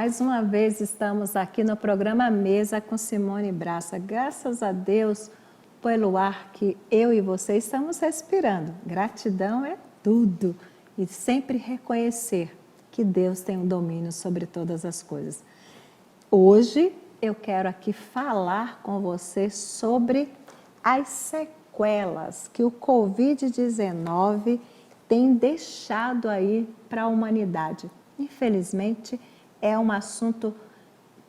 Mais uma vez estamos aqui no programa Mesa com Simone Braça. Graças a Deus pelo ar que eu e você estamos respirando. Gratidão é tudo. E sempre reconhecer que Deus tem um domínio sobre todas as coisas. Hoje eu quero aqui falar com você sobre as sequelas que o Covid-19 tem deixado aí para a humanidade. Infelizmente, é um assunto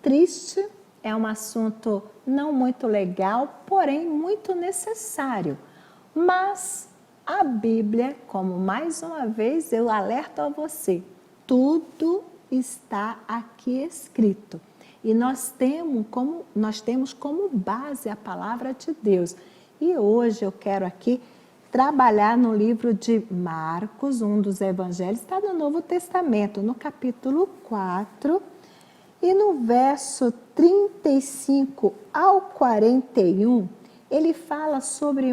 triste, é um assunto não muito legal, porém muito necessário. Mas a Bíblia, como mais uma vez eu alerto a você, tudo está aqui escrito. E nós temos como base a palavra de Deus. E hoje eu quero aqui trabalhar no livro de Marcos, um dos evangelhos, está no Novo Testamento, no capítulo 4, e no verso 35 ao 41, ele fala sobre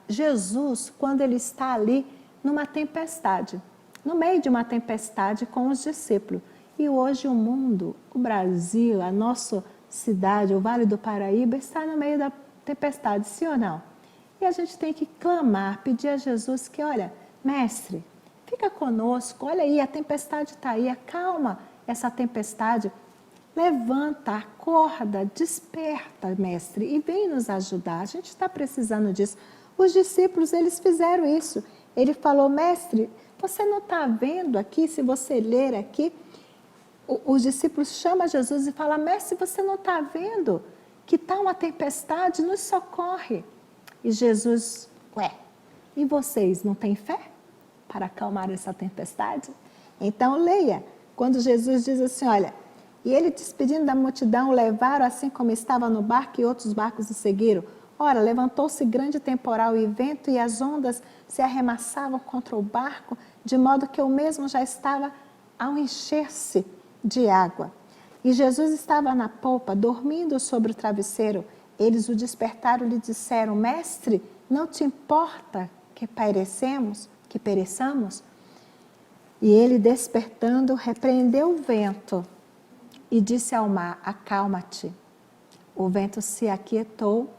Jesus quando ele está ali numa tempestade, no meio de uma tempestade com os discípulos. E hoje o mundo, o Brasil, a nossa cidade, o Vale do Paraíba, está no meio da tempestade, sim ou não? E a gente tem que clamar, pedir a Jesus que, olha, mestre, fica conosco, olha aí, a tempestade está aí, acalma essa tempestade, levanta, acorda, desperta, mestre, e vem nos ajudar, a gente está precisando disso. Os discípulos, eles fizeram isso. Ele falou, mestre, você não está vendo aqui, se você ler aqui, os discípulos chamam Jesus e falam, mestre, você não está vendo que está uma tempestade, nos socorre. E Jesus, e vocês não têm fé para acalmar essa tempestade? Então leia, quando Jesus diz assim, olha, e ele despedindo da multidão, o levaram assim como estava no barco e outros barcos o seguiram. Ora, levantou-se grande temporal e vento e as ondas se arremessavam contra o barco, de modo que o mesmo já estava ao encher-se de água. E Jesus estava na polpa, dormindo sobre o travesseiro. Eles o despertaram e lhe disseram, mestre, não te importa que pereçamos? E ele, despertando, repreendeu o vento e disse ao mar, acalma-te. O vento se aquietou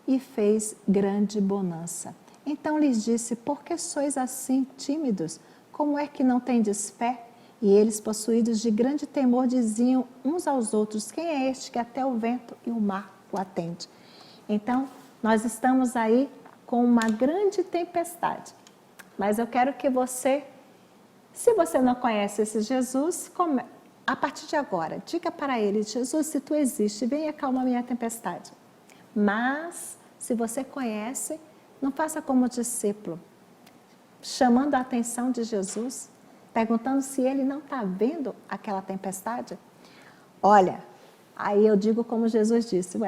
e fez grande bonança. Então lhes disse, por que sois assim tímidos? Como é que não tendes fé? E eles, possuídos de grande temor, diziam uns aos outros, quem é este que até o vento e o mar o atende? Então, nós estamos aí com uma grande tempestade. Mas eu quero que você, se você não conhece esse Jesus, a partir de agora, diga para ele, Jesus, se tu existe, vem acalmar minha tempestade. Mas, se você conhece, não faça como discípulo, chamando a atenção de Jesus, perguntando se ele não está vendo aquela tempestade. Olha, aí eu digo como Jesus disse,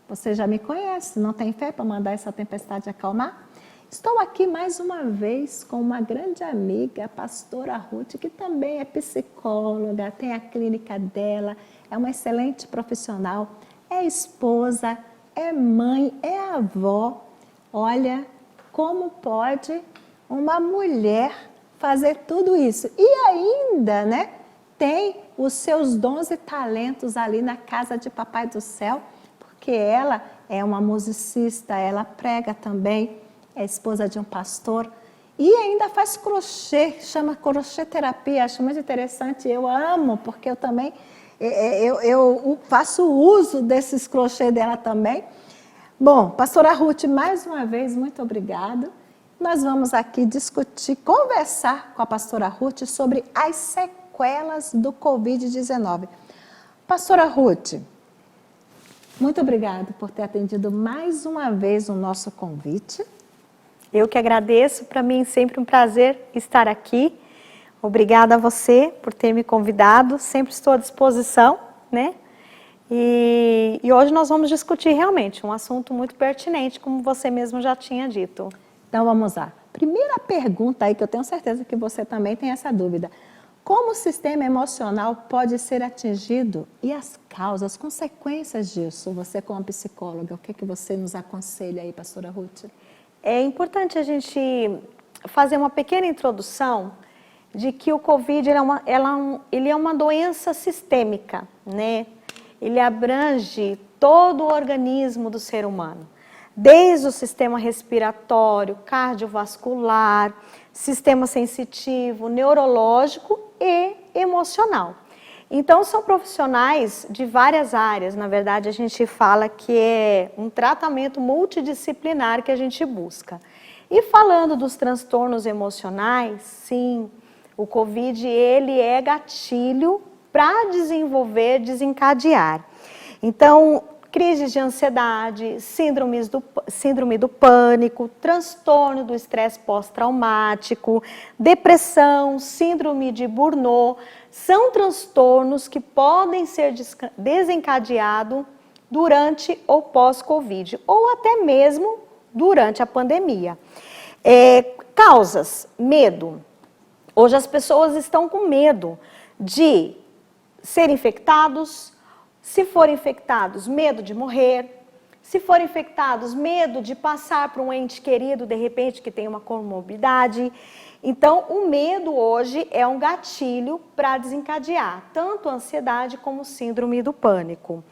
você já me conhece, não tem fé para mandar essa tempestade acalmar? Estou aqui mais uma vez com uma grande amiga, a pastora Ruth, que também é psicóloga, tem a clínica dela, é uma excelente profissional, é esposa, é mãe, é avó. Olha, como pode uma mulher fazer tudo isso? E ainda, tem os seus dons e talentos ali na casa de Papai do Céu, porque ela é uma musicista, ela prega também, é esposa de um pastor e ainda faz crochê, chama crochê terapia, acho muito interessante, eu amo, porque eu também eu faço uso desses crochê dela também. Bom, pastora Ruth, mais uma vez, muito obrigada. Nós vamos aqui discutir, conversar com a pastora Ruth sobre as sequelas do Covid-19. Pastora Ruth, muito obrigada por ter atendido mais uma vez o nosso convite. Eu que agradeço, para mim sempre um prazer estar aqui. Obrigada a você por ter me convidado, sempre estou à disposição, E hoje nós vamos discutir realmente um assunto muito pertinente, como você mesmo já tinha dito. Então vamos lá. Primeira pergunta aí, que eu tenho certeza que você também tem essa dúvida. Como o sistema emocional pode ser atingido e as causas, as consequências disso? Você como psicóloga, o que você nos aconselha aí, pastora Ruth? É importante a gente fazer uma pequena introdução de que o Covid ele é uma doença sistêmica, né? Ele abrange todo o organismo do ser humano, desde o sistema respiratório, cardiovascular, sistema sensitivo, neurológico e emocional. Então, são profissionais de várias áreas. Na verdade, a gente fala que é um tratamento multidisciplinar que a gente busca. E falando dos transtornos emocionais, sim, o Covid ele é gatilho para desencadear. Então, crises de ansiedade, síndrome do pânico, transtorno do estresse pós-traumático, depressão, síndrome de Burnout, são transtornos que podem ser desencadeados durante ou pós-Covid, ou até mesmo durante a pandemia. Causas, medo. Hoje as pessoas estão com medo de ser infectados. Se forem infectados, medo de morrer. Se forem infectados, medo de passar para um ente querido, de repente, que tem uma comorbidade. Então, o medo hoje é um gatilho para desencadear tanto a ansiedade como síndrome do pânico.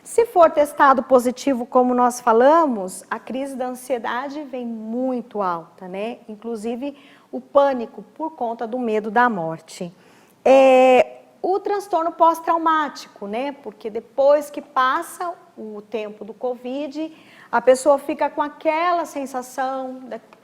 Se for testado positivo, como nós falamos, a crise da ansiedade vem muito alta, né? Inclusive o pânico por conta do medo da morte. O transtorno pós-traumático, né? Porque depois que passa o tempo do Covid, a pessoa fica com aquela sensação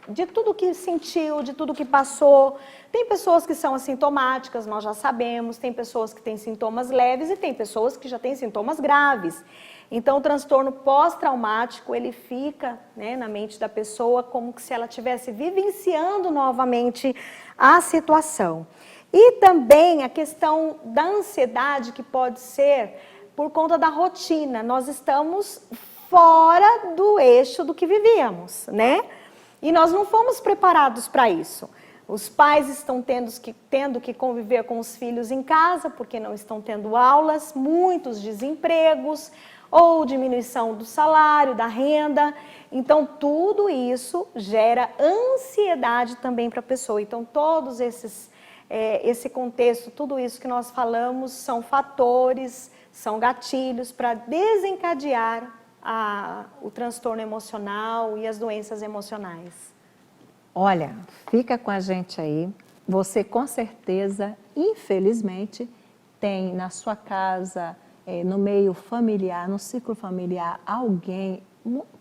de tudo que sentiu, de tudo que passou. Tem pessoas que são assintomáticas, nós já sabemos, tem pessoas que têm sintomas leves e tem pessoas que já têm sintomas graves. Então, o transtorno pós-traumático, ele fica, né, na mente da pessoa como se ela estivesse vivenciando novamente a situação. E também a questão da ansiedade, que pode ser por conta da rotina. Nós estamos fora do eixo do que vivíamos, né? E nós não fomos preparados para isso. Os pais estão tendo que conviver com os filhos em casa, porque não estão tendo aulas, muitos desempregos, ou diminuição do salário, da renda. Então, tudo isso gera ansiedade também para a pessoa. Então, todos esse contexto, tudo isso que nós falamos, são fatores, são gatilhos para desencadear o transtorno emocional e as doenças emocionais. Olha, fica com a gente aí. Você com certeza, infelizmente, tem na sua casa, no meio familiar, no ciclo familiar, alguém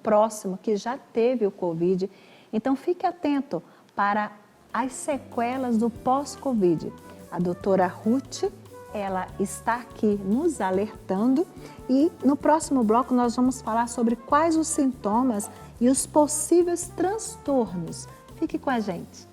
próximo que já teve o Covid. Então, fique atento para as sequelas do pós-Covid. A doutora Ruth, ela está aqui nos alertando e no próximo bloco nós vamos falar sobre quais os sintomas e os possíveis transtornos. Fique com a gente.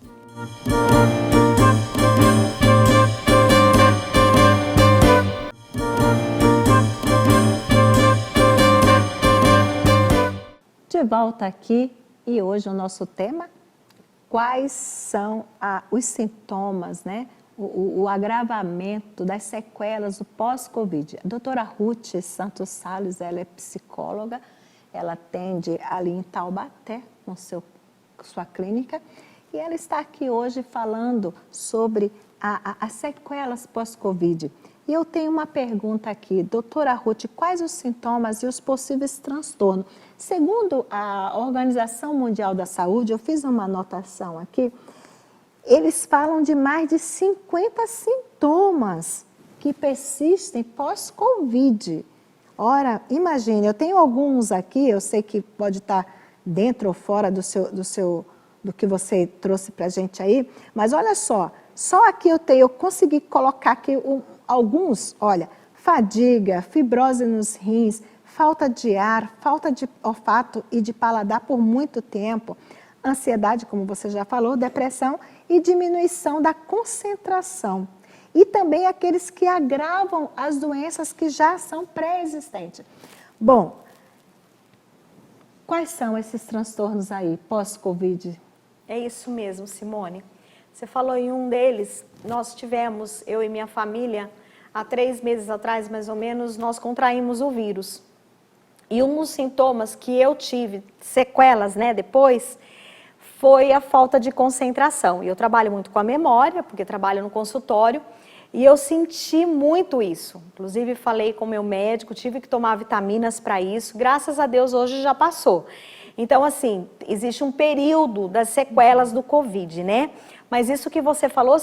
De volta aqui e hoje o nosso tema, quais são os sintomas, né? O agravamento das sequelas do pós-Covid. A doutora Ruth Santos Salles, ela é psicóloga, ela atende ali em Taubaté, com sua clínica, e ela está aqui hoje falando sobre as sequelas pós-Covid. E eu tenho uma pergunta aqui, doutora Ruth, quais os sintomas e os possíveis transtornos? Segundo a Organização Mundial da Saúde, eu fiz uma anotação aqui, eles falam de mais de 50 sintomas que persistem pós-Covid. Ora, imagine, eu tenho alguns aqui, eu sei que pode estar dentro ou fora do que você trouxe para a gente aí, mas olha só aqui eu consegui colocar aqui alguns, olha, fadiga, fibrose nos rins, falta de ar, falta de olfato e de paladar por muito tempo, ansiedade, como você já falou, depressão e diminuição da concentração. E também aqueles que agravam as doenças que já são pré-existentes. Bom, quais são esses transtornos aí, pós-Covid? É isso mesmo, Simone. Você falou em um deles, nós tivemos, eu e minha família, há 3 meses atrás, mais ou menos, nós contraímos o vírus. E um dos sintomas que eu tive, sequelas, né, depois, foi a falta de concentração. E eu trabalho muito com a memória, porque trabalho no consultório, e eu senti muito isso. Inclusive, falei com o meu médico, tive que tomar vitaminas para isso. Graças a Deus, hoje já passou. Então, assim, existe um período das sequelas do Covid, né? Mas isso que você falou,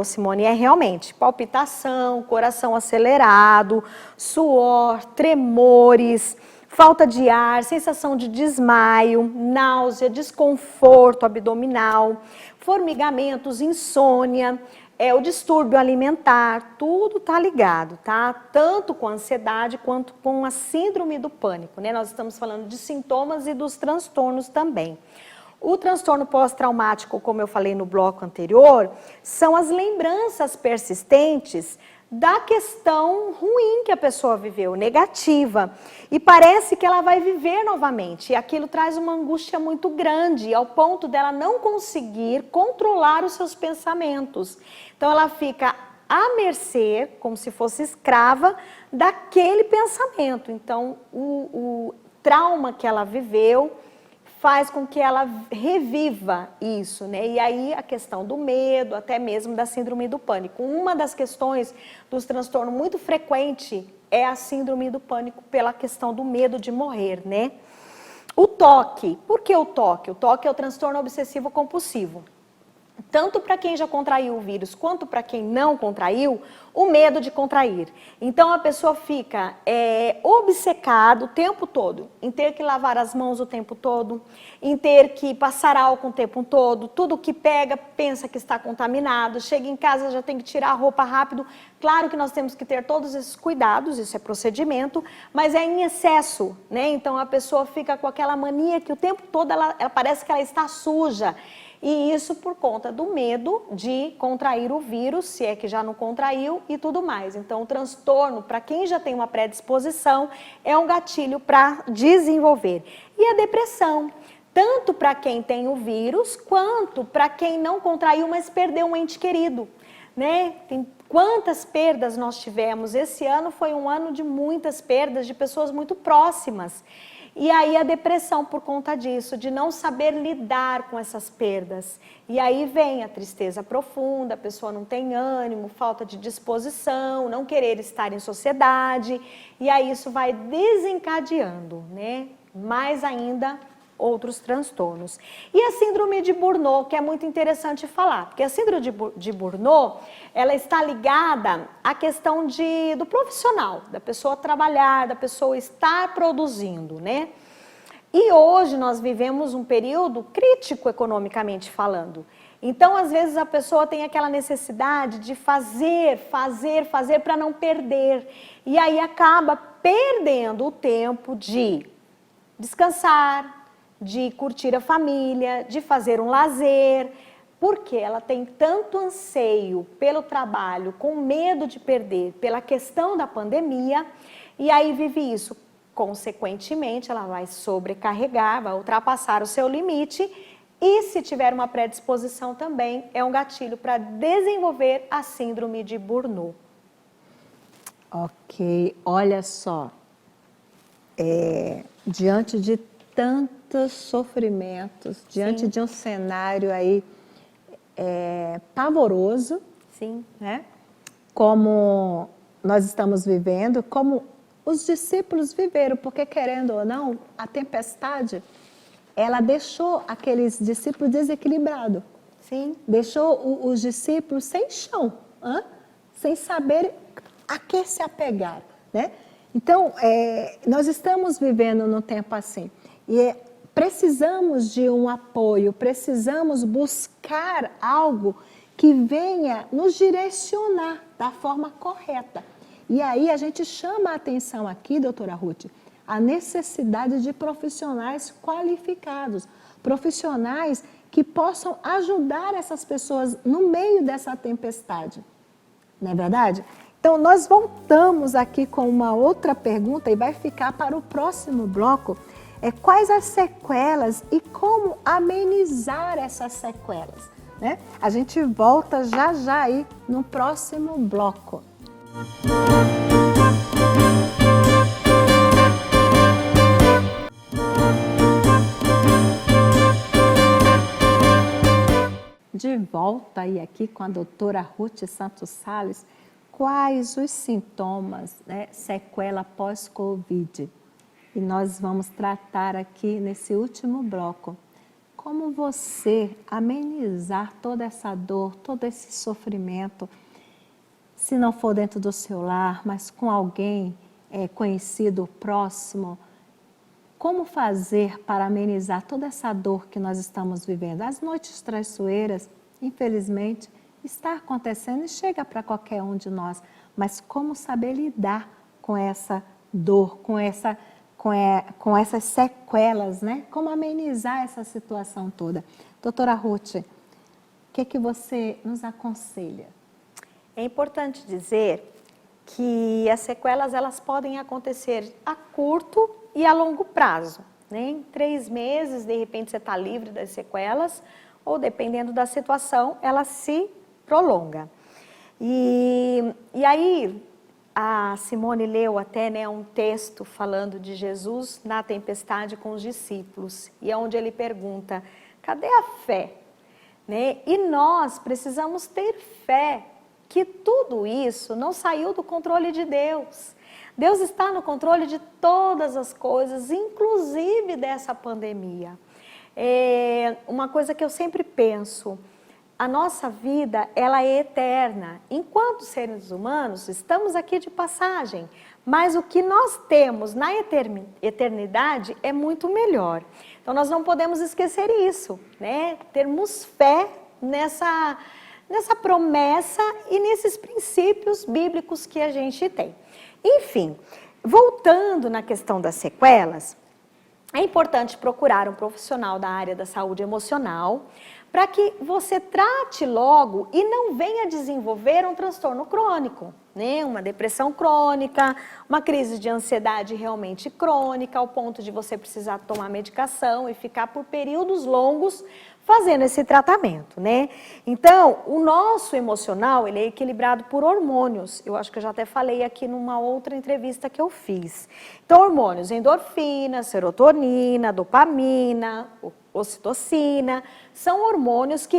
Simone, é realmente palpitação, coração acelerado, suor, tremores, falta de ar, sensação de desmaio, náusea, desconforto abdominal, formigamentos, insônia, o distúrbio alimentar, tudo tá ligado, tá? Tanto com a ansiedade quanto com a síndrome do pânico, né? Nós estamos falando de sintomas e dos transtornos também. O transtorno pós-traumático, como eu falei no bloco anterior, são as lembranças persistentes da questão ruim que a pessoa viveu, negativa. E parece que ela vai viver novamente. E aquilo traz uma angústia muito grande, ao ponto dela não conseguir controlar os seus pensamentos. Então ela fica à mercê, como se fosse escrava, daquele pensamento. Então o trauma que ela viveu faz com que ela reviva isso, né? E aí a questão do medo, até mesmo da síndrome do pânico. Uma das questões dos transtornos muito frequente é a síndrome do pânico pela questão do medo de morrer, né? O toque. Por que o toque? O toque é o transtorno obsessivo compulsivo. Tanto para quem já contraiu o vírus quanto para quem não contraiu, o medo de contrair. Então a pessoa fica obcecada o tempo todo em ter que lavar as mãos o tempo todo, em ter que passar álcool o tempo todo, tudo que pega pensa que está contaminado, chega em casa já tem que tirar a roupa rápido. Claro que nós temos que ter todos esses cuidados, isso é procedimento, mas é em excesso, né? Então a pessoa fica com aquela mania que o tempo todo ela parece que ela está suja. E isso por conta do medo de contrair o vírus, se é que já não contraiu e tudo mais. Então, o transtorno, para quem já tem uma predisposição, é um gatilho para desenvolver. E a depressão, tanto para quem tem o vírus, quanto para quem não contraiu, mas perdeu um ente querido, né? Tem quantas perdas nós tivemos? Esse ano foi um ano de muitas perdas de pessoas muito próximas. E aí a depressão por conta disso, de não saber lidar com essas perdas. E aí vem a tristeza profunda, a pessoa não tem ânimo, falta de disposição, não querer estar em sociedade. E aí isso vai desencadeando, né? Mais ainda outros transtornos. E a síndrome de Burnout, que é muito interessante falar, porque a síndrome de Burnout, ela está ligada à questão do profissional, da pessoa trabalhar, da pessoa estar produzindo, né? E hoje nós vivemos um período crítico economicamente falando. Então, às vezes, a pessoa tem aquela necessidade de fazer para não perder. E aí acaba perdendo o tempo de descansar, de curtir a família, de fazer um lazer, porque ela tem tanto anseio pelo trabalho, com medo de perder, pela questão da pandemia, e aí vive isso. Consequentemente, ela vai sobrecarregar, vai ultrapassar o seu limite, e se tiver uma predisposição também, é um gatilho para desenvolver a síndrome de Burnout. Ok, olha só, diante de tantos sofrimentos, diante Sim. de um cenário aí pavoroso, Sim. né? Como nós estamos vivendo, como os discípulos viveram, porque querendo ou não, a tempestade, ela deixou aqueles discípulos desequilibrados. Sim. Deixou os discípulos sem chão, sem saber a que se apegar, né? Então, nós estamos vivendo num tempo assim. E precisamos de um apoio, precisamos buscar algo que venha nos direcionar da forma correta. E aí a gente chama a atenção aqui, doutora Ruth, a necessidade de profissionais qualificados, profissionais que possam ajudar essas pessoas no meio dessa tempestade. Não é verdade? Então, nós voltamos aqui com uma outra pergunta e vai ficar para o próximo bloco. Quais as sequelas e como amenizar essas sequelas, né? A gente volta já aí no próximo bloco. de volta aí aqui com a doutora Ruth Santos Sales. Quais os sintomas, né, sequela pós-Covid? E nós vamos tratar aqui nesse último bloco como você amenizar toda essa dor, todo esse sofrimento, se não for dentro do seu lar, mas com alguém conhecido, próximo. Como fazer para amenizar toda essa dor que nós estamos vivendo? As noites traiçoeiras, infelizmente, está acontecendo e chega para qualquer um de nós. Mas como saber lidar com essa dor, com essas sequelas, né? Como amenizar essa situação toda? Doutora Ruth, o que você nos aconselha? É importante dizer que as sequelas elas podem acontecer a curto e a longo prazo, né? Em 3 meses, de repente, você está livre das sequelas, ou dependendo da situação, ela se prolonga. E aí, a Simone leu até, né, um texto falando de Jesus na tempestade com os discípulos, e é onde ele pergunta, cadê a fé? Né? E nós precisamos ter fé que tudo isso não saiu do controle de Deus. Deus está no controle de todas as coisas, inclusive dessa pandemia. Uma coisa que eu sempre penso, a nossa vida, ela é eterna. Enquanto seres humanos, estamos aqui de passagem, mas o que nós temos na eternidade é muito melhor. Então, nós não podemos esquecer isso, né? Termos fé nessa promessa e nesses princípios bíblicos que a gente tem. Enfim, voltando na questão das sequelas, é importante procurar um profissional da área da saúde emocional para que você trate logo e não venha desenvolver um transtorno crônico, né? Uma depressão crônica, uma crise de ansiedade realmente crônica, ao ponto de você precisar tomar medicação e ficar por períodos longos fazendo esse tratamento, né? Então, o nosso emocional, ele é equilibrado por hormônios. Eu acho que eu já até falei aqui numa outra entrevista que eu fiz. Então, hormônios, endorfina, serotonina, dopamina, ocitocina, são hormônios que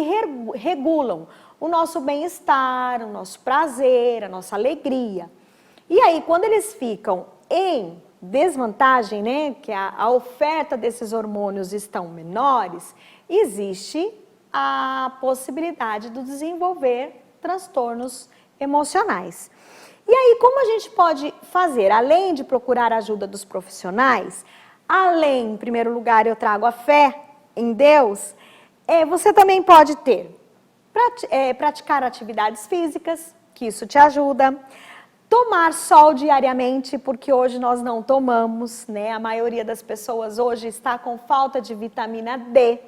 regulam o nosso bem-estar, o nosso prazer, a nossa alegria. E aí, quando eles ficam em desvantagem, né, que a oferta desses hormônios estão menores, existe a possibilidade de desenvolver transtornos emocionais. E aí, como a gente pode fazer? Além de procurar a ajuda dos profissionais, além, em primeiro lugar, eu trago a fé em Deus, você também pode praticar atividades físicas, que isso te ajuda. Tomar sol diariamente, porque hoje nós não tomamos, né? A maioria das pessoas hoje está com falta de vitamina D,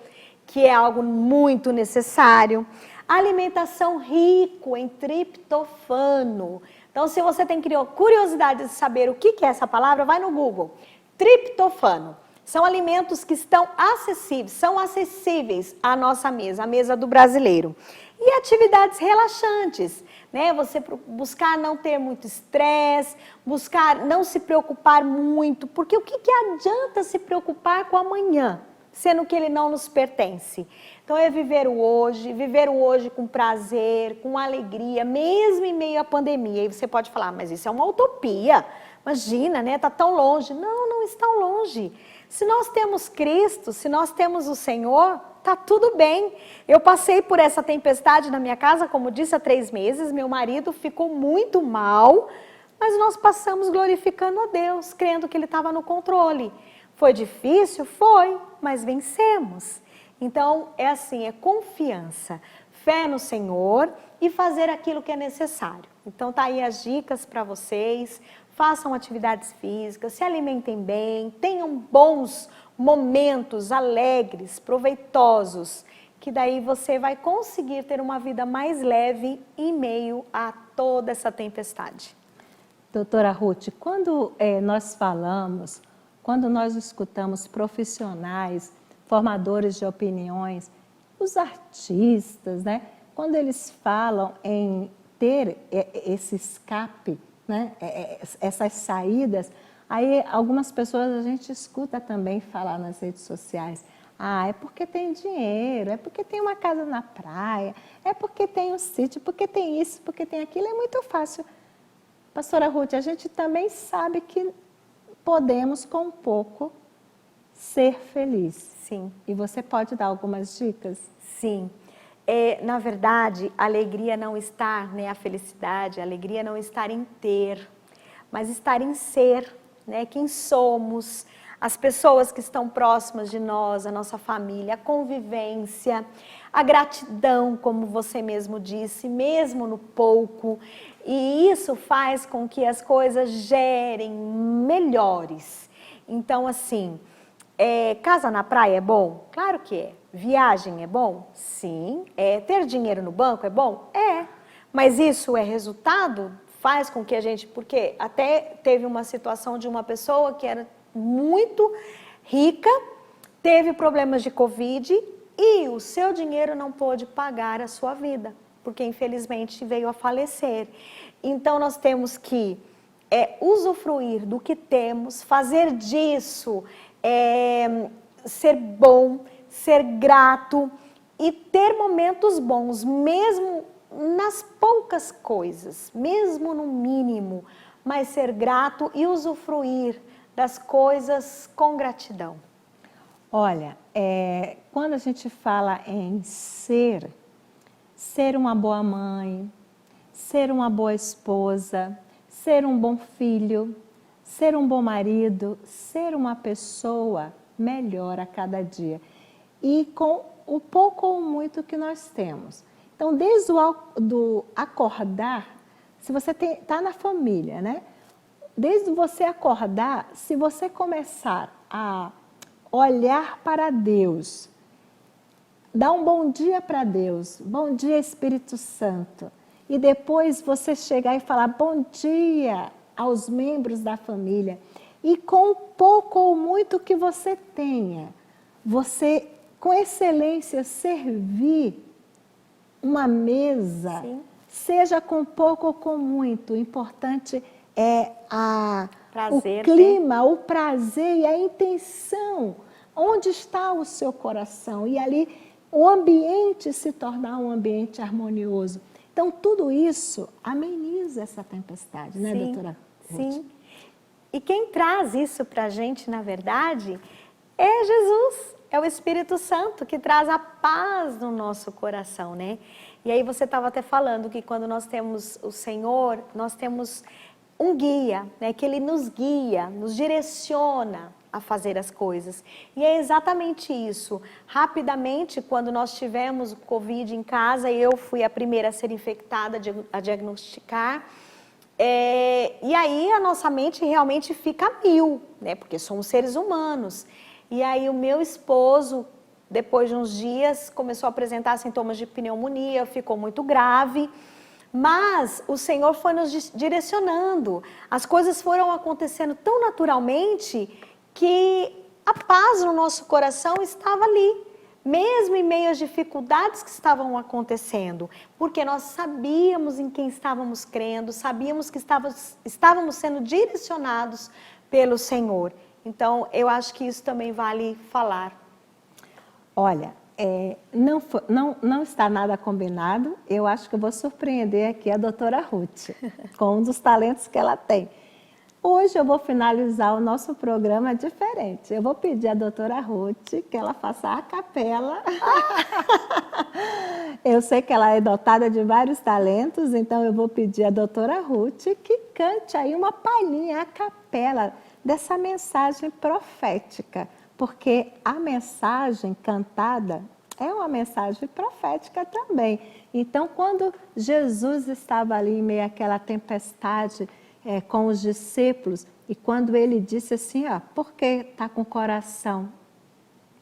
que é algo muito necessário. Alimentação rica em triptofano. Então, se você tem curiosidade de saber o que é essa palavra, vai no Google. Triptofano. São alimentos que estão acessíveis, são acessíveis à nossa mesa, à mesa do brasileiro. E atividades relaxantes, né? Você buscar não ter muito estresse, buscar não se preocupar muito, porque o que adianta se preocupar com amanhã, sendo que ele não nos pertence? Então é viver o hoje com prazer, com alegria, mesmo em meio à pandemia. E você pode falar, mas isso é uma utopia, imagina, né? Está tão longe. Não, não está longe. Se nós temos Cristo, se nós temos o Senhor, tá tudo bem. Eu passei por essa tempestade na minha casa, como disse, há 3 meses. Meu marido ficou muito mal, mas nós passamos glorificando a Deus, crendo que Ele estava no controle. Foi difícil? Foi, mas vencemos. Então, é assim, é confiança, fé no Senhor e fazer aquilo que é necessário. Então, tá aí as dicas para vocês. Façam atividades físicas, se alimentem bem, tenham bons momentos alegres, proveitosos, que daí você vai conseguir ter uma vida mais leve em meio a toda essa tempestade. Doutora Ruth, quando nós falamos, quando nós escutamos profissionais, formadores de opiniões, os artistas, né? Quando eles falam em ter esse escape, né? Essas saídas, aí algumas pessoas a gente escuta também falar nas redes sociais, Ah, é porque tem dinheiro, é porque tem uma casa na praia, é porque tem um sítio, porque tem isso, porque tem aquilo, é muito fácil. Pastora Ruth, a gente também sabe que podemos com pouco ser feliz. Sim. E você pode dar algumas dicas? Sim. Na verdade, a alegria não está, né, a felicidade, a alegria não está em ter, mas estar em ser, né, quem somos, as pessoas que estão próximas de nós, a nossa família, a convivência, a gratidão, como você mesmo disse, mesmo no pouco. E isso faz com que as coisas gerem melhores. Então, assim, casa na praia é bom? Claro que é. Viagem é bom? Sim. Ter dinheiro no banco é bom? É. Mas isso é resultado? Faz com que a gente... Porque até teve uma situação de uma pessoa que era muito rica, teve problemas de Covid e o seu dinheiro não pôde pagar a sua vida, porque infelizmente veio a falecer. Então nós temos que usufruir do que temos, fazer disso ser bom, ser grato e ter momentos bons, mesmo nas poucas coisas, mesmo no mínimo, mas ser grato e usufruir das coisas com gratidão. Olha, quando a gente fala em ser uma boa mãe, ser uma boa esposa, ser um bom filho, ser um bom marido, ser uma pessoa melhor a cada dia. E com o pouco ou muito que nós temos. Então, desde do acordar, se você está na família, né? Desde você acordar, se você começar a olhar para Deus, dar um bom dia para Deus, bom dia Espírito Santo, e depois você chegar e falar bom dia aos membros da família, e com pouco ou muito que você tenha, você com excelência servir uma mesa, sim, seja com pouco ou com muito, o importante é prazer, o clima, né? O prazer e a intenção, onde está o seu coração, e ali o ambiente se tornar um ambiente harmonioso. Então, tudo isso ameniza essa tempestade, né, sim, doutora Ruth? Sim. E quem traz isso para a gente, na verdade, é Jesus, é o Espírito Santo que traz a paz no nosso coração, né? E aí você estava até falando que quando nós temos o Senhor, nós temos um guia, né? Que Ele nos guia, nos direciona a fazer as coisas. E é exatamente isso. Rapidamente, quando nós tivemos o Covid em casa, eu fui a primeira a ser infectada, a diagnosticar. E aí a nossa mente realmente fica a mil, né? Porque somos seres humanos. E aí o meu esposo, depois de uns dias, começou a apresentar sintomas de pneumonia, ficou muito grave. Mas o Senhor foi nos direcionando. As coisas foram acontecendo tão naturalmente que a paz no nosso coração estava ali, mesmo em meio às dificuldades que estavam acontecendo, porque nós sabíamos em quem estávamos crendo, sabíamos que estávamos sendo direcionados pelo Senhor. Então, eu acho que isso também vale falar. Olha, não está nada combinado. Eu acho que eu vou surpreender aqui a doutora Ruth, com um dos talentos que ela tem. Hoje eu vou finalizar o nosso programa diferente. Eu vou pedir à doutora Ruth que ela faça a capela. Eu sei que ela é dotada de vários talentos, então eu vou pedir à doutora Ruth que cante aí uma palhinha a capela dessa mensagem profética, porque a mensagem cantada é uma mensagem profética também. Então, quando Jesus estava ali em meio àquela tempestade com os discípulos, e quando ele disse assim, por que está com o coração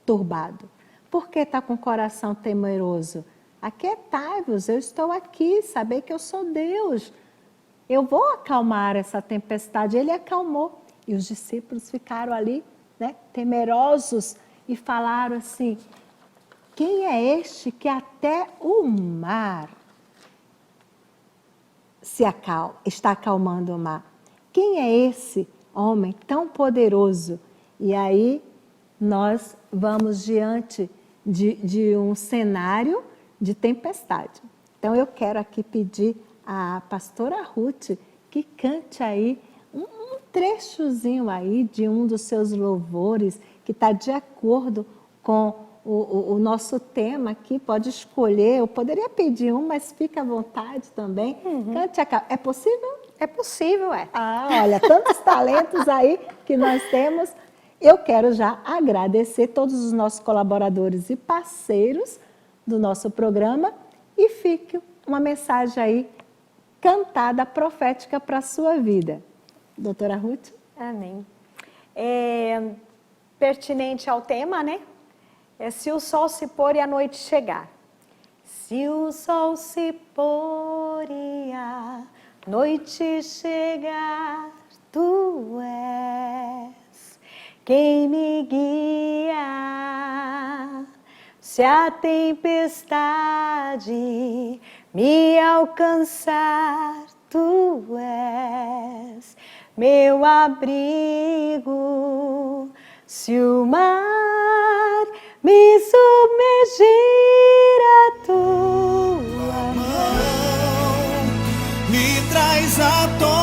turbado? Por que está com o coração temeroso? Aquietai-vos, eu estou aqui, saber que eu sou Deus. Eu vou acalmar essa tempestade. Ele acalmou. E os discípulos ficaram ali, né, temerosos, e falaram assim, quem é este que até o mar está acalmando o mar? Quem é esse homem tão poderoso? E aí nós vamos diante de um cenário de tempestade. Então, eu quero aqui pedir à pastora Ruth que cante aí um trechozinho aí de um dos seus louvores que está de acordo com o nosso tema aqui. Pode escolher, eu poderia pedir um, mas fica à vontade também. Cante é possível? É possível, é. Ah, olha, tantos talentos aí que nós temos. Eu quero já agradecer todos os nossos colaboradores e parceiros do nosso programa e fique uma mensagem aí cantada, profética para a sua vida. Doutora Ruth? Amém. Pertinente ao tema, né? Se o sol se pôr e a noite chegar. Se o sol se pôr e a noite chegar, tu és quem me guia. Se a tempestade me alcançar, tu és meu abrigo. Se o mar me submergir, a tua mão me traz à tona.